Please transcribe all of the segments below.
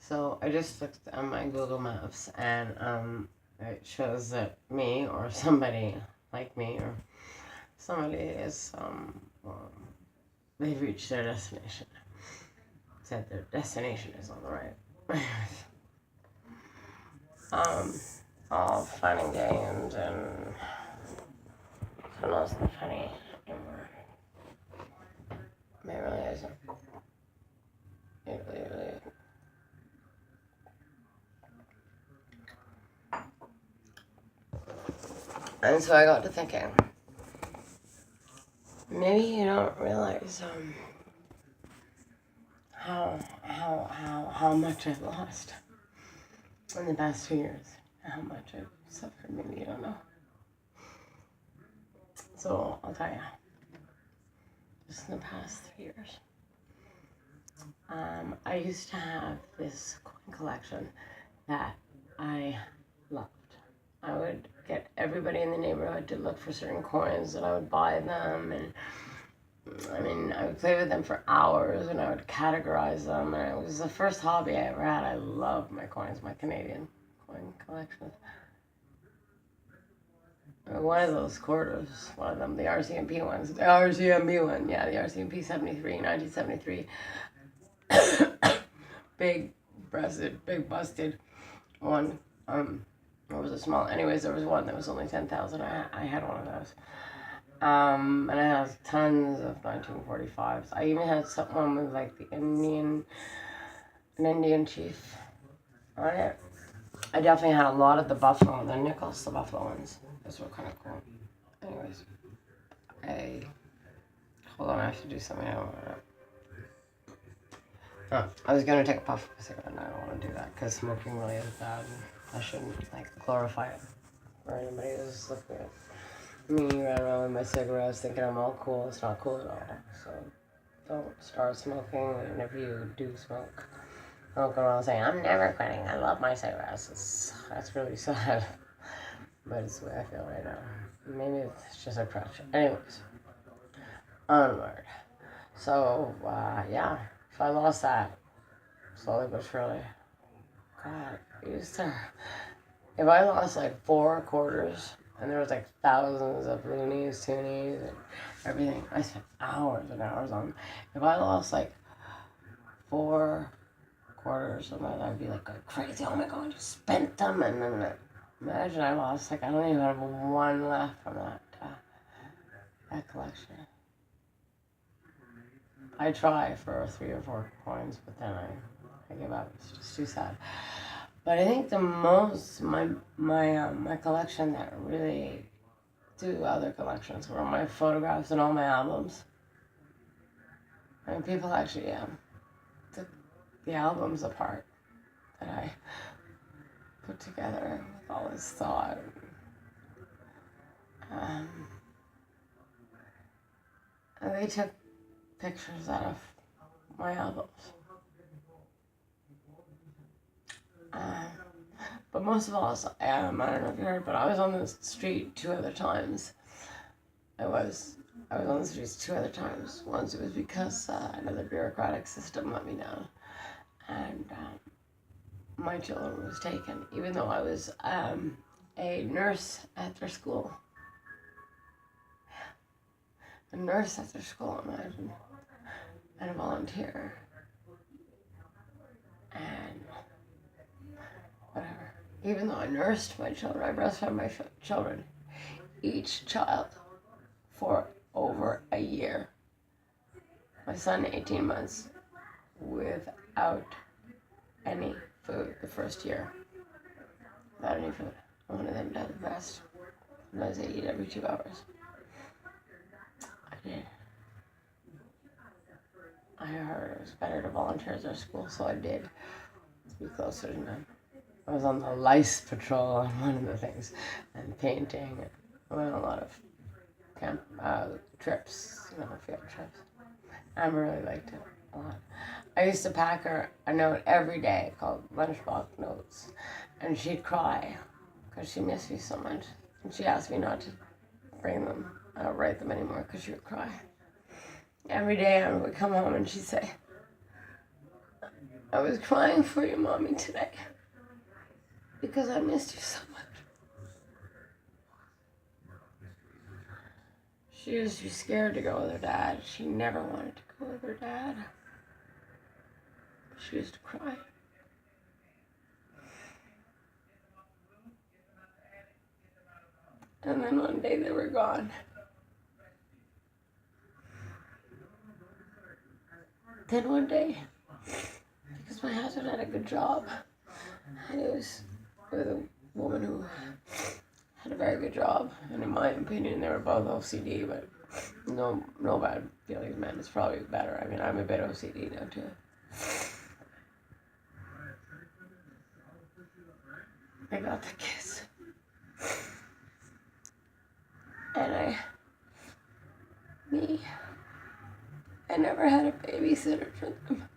So I just looked on my Google Maps and it shows that me or somebody like me or somebody is they've reached their destination. Said their destination is on the right. All fun and games and who knows the funny anymore. It really isn't. It really isn't. And so I got to thinking, maybe you don't realize how much I've lost in the past 2 years. How much I've suffered, maybe you don't know. So I'll tell you, just in the past 3 years. I used to have this coin collection that I loved. I would get everybody in the neighborhood to look for certain coins and I would buy them, and I mean, I would play with them for hours and I would categorize them, and it was the first hobby I ever had. I loved my coins, my Canadian coin collections. One of those quarters, one of them, the RCMP ones, the RCMP one, yeah, the RCMP 73, 1973. Big breasted, big busted one. Or was it small? Anyways, there was one that was only 10,000. I had one of those. And I had tons of 1945s. I even had someone with like an Indian chief on it. I definitely had a lot of the buffalo, the nickels, the buffalo ones. Those were kind of cool. Anyways, hold on, I have to do something. I don't want to. Oh, I was gonna take a puff of a cigarette, and I don't want to do that because smoking really is bad. I shouldn't like glorify it for anybody who's looking at me running around with my cigarettes thinking I'm all cool. It's not cool at all. So don't start smoking, and if you do smoke, don't go around saying I'm never quitting. I love my cigarettes. That's really sad, but it's the way I feel right now. Maybe it's just a crutch. Anyways, onward. So yeah. So I lost that slowly but surely. God, if I lost like 4 quarters and there was like thousands of loonies, toonies, and everything, I spent hours and hours on them. If I lost like 4 quarters, I'd be like crazy. Oh my God, you spent them, and then imagine I lost like I don't even have one left from that collection. I try for 3 or 4 coins, but then I give up. It's just too sad. But I think the most my collection that really do other collections were my photographs and all my albums. I mean, people actually took the albums apart that I put together with all this thought. And they took pictures out of my albums. But most of all, I don't know if you heard, but I was on the street 2 other times. I was on the streets 2 other times. Once it was because another bureaucratic system let me down, and my children was taken, even though I was a nurse at their school. A nurse at their school, imagine, and a volunteer, and whatever. Even though I nursed my children, I breastfed my children, each child, for over a year. My son, 18 months, without any food the first year. Without any food. I wanted them to have the breast. Sometimes they eat every 2 hours. I did. I heard it was better to volunteer at their school, so I did, to be closer to them. I was on the lice patrol on one of the things, and painting, and I went on a lot of camp trips, field trips. I really liked it a lot. I used to pack her a note every day called Lunchbox Notes, and she'd cry because she missed me so much, and she asked me not to bring them, write them anymore because she would cry. Every day I would come home and she'd say, I was crying for your mommy today because I missed you so much. She was too scared to go with her dad. She never wanted to go with her dad. She used to cry. And then one day they were gone. Then one day, because my husband had a good job, and it was with a woman who had a very good job, and in my opinion, they were both OCD, but no bad feelings, man. It's probably better. I mean, I'm a bit OCD now, too. I got the kiss. And I never had a babysitter for them.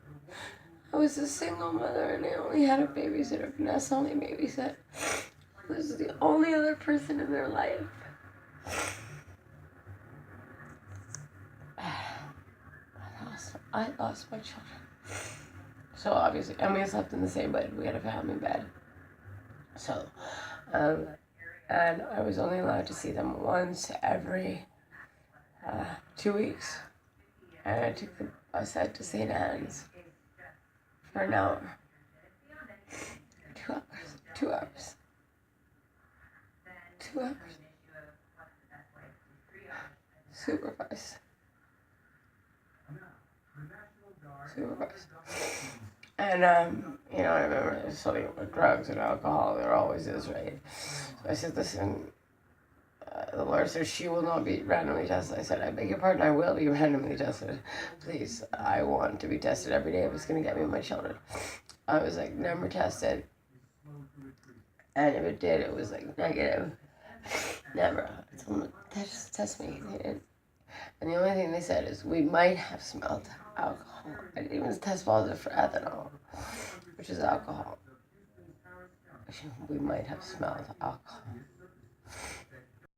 I was a single mother and I only had a babysitter. Vanessa only babysat. I was the only other person in their life. I lost my children. So obviously, and we slept in the same bed. We had a family bed. So, and I was only allowed to see them once every 2 weeks. And I took the bus out to St. Anne's for an hour. 2 hours. 2 hours. 2 hours. Supervised. And, you know, I remember there's something with drugs and alcohol. There always is, right? So I said, listen, the lawyer says she will not be randomly tested. I said, I beg your pardon, I will be randomly tested. Please, I want to be tested every day if it's going to get me my children. I was like, never tested. And if it did, it was like negative. Never. Someone test me. They didn't. And the only thing they said is, we might have smelled alcohol. I didn't even test positive for ethanol, which is alcohol. We might have smelled alcohol.